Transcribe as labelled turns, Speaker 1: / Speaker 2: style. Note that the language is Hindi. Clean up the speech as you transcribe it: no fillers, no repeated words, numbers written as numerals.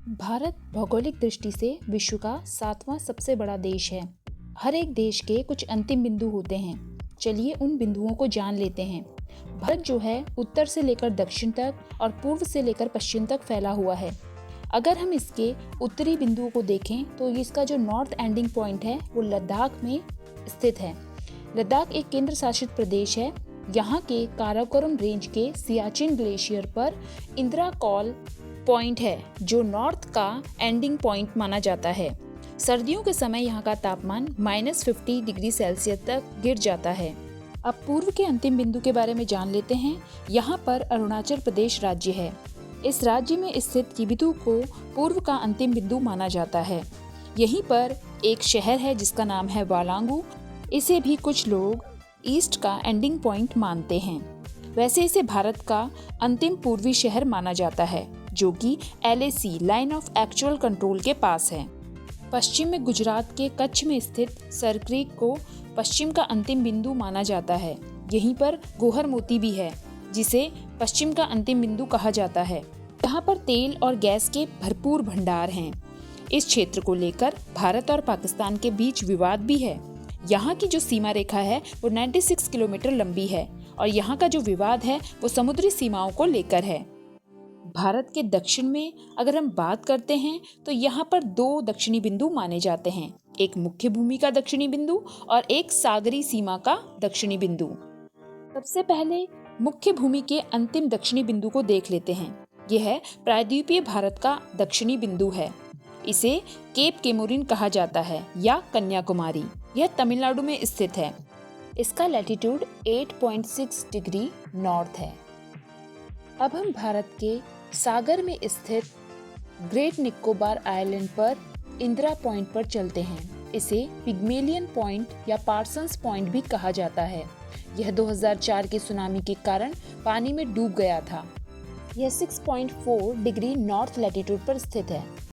Speaker 1: भारत भौगोलिक दृष्टि से विश्व का 7वां सबसे बड़ा देश है। हर एक देश के कुछ अंतिम बिंदु होते हैं। चलिए उन बिंदुओं को जान लेते हैं। भारत जो है उत्तर से लेकर दक्षिण तक और पूर्व से लेकर पश्चिम तक फैला हुआ है। अगर हम इसके उत्तरी बिंदुओं को देखें तो इसका जो नॉर्थ एंडिंग पॉइंट है वो लद्दाख में स्थित है। लद्दाख एक केंद्र शासित प्रदेश है। यहाँ के काराकोरम रेंज के सियाचिन ग्लेशियर पर इंदिरा कॉल पॉइंट है जो नॉर्थ का एंडिंग पॉइंट माना जाता है। सर्दियों के समय यहाँ का तापमान -50 डिग्री सेल्सियस तक गिर जाता है। अब पूर्व के अंतिम बिंदु के बारे में जान लेते हैं। यहाँ पर अरुणाचल प्रदेश राज्य है। इस राज्य में स्थित किबिथु को पूर्व का अंतिम बिंदु माना जाता है। यहीं पर एक शहर है जिसका नाम है वालांगू। इसे भी कुछ लोग ईस्ट का एंडिंग पॉइंट मानते हैं। वैसे इसे भारत का अंतिम पूर्वी शहर माना जाता है जो कि LAC line of actual control के पास है। पश्चिम में गुजरात के कच्छ में स्थित सर क्रीक को पश्चिम का अंतिम बिंदु माना जाता है। यहीं पर गोहर मोती भी है जिसे पश्चिम का अंतिम बिंदु कहा जाता है। यहाँ पर तेल और गैस के भरपूर भंडार हैं। इस क्षेत्र को लेकर भारत और पाकिस्तान के बीच विवाद भी है। यहाँ की जो सीमा रेखा है वो 96 किलोमीटर लंबी है और यहाँ का जो विवाद है वो समुद्री सीमाओं को लेकर है। भारत के दक्षिण में अगर हम बात करते हैं तो यहाँ पर 2 दक्षिणी बिंदु माने जाते हैं, एक मुख्य भूमि का दक्षिणी बिंदु और एक सागरी सीमा का दक्षिणी बिंदु। सबसे पहले मुख्य भूमि के अंतिम दक्षिणी बिंदु को देख लेते हैं। यह है प्रायद्वीपीय भारत का दक्षिणी बिंदु है। इसे केप केमोरिन कहा जाता है या कन्याकुमारी। यह तमिलनाडु में स्थित है। इसका लैटिट्यूड 8.6 डिग्री नॉर्थ है। अब हम भारत के सागर में स्थित ग्रेट निकोबार आइलैंड पर इंदिरा पॉइंट पर चलते हैं। इसे पिग्मेलियन पॉइंट या पार्सन्स पॉइंट भी कहा जाता है। यह 2004 के सुनामी के कारण पानी में डूब गया था। यह 6.4 डिग्री नॉर्थ लैटिट्यूड पर स्थित है।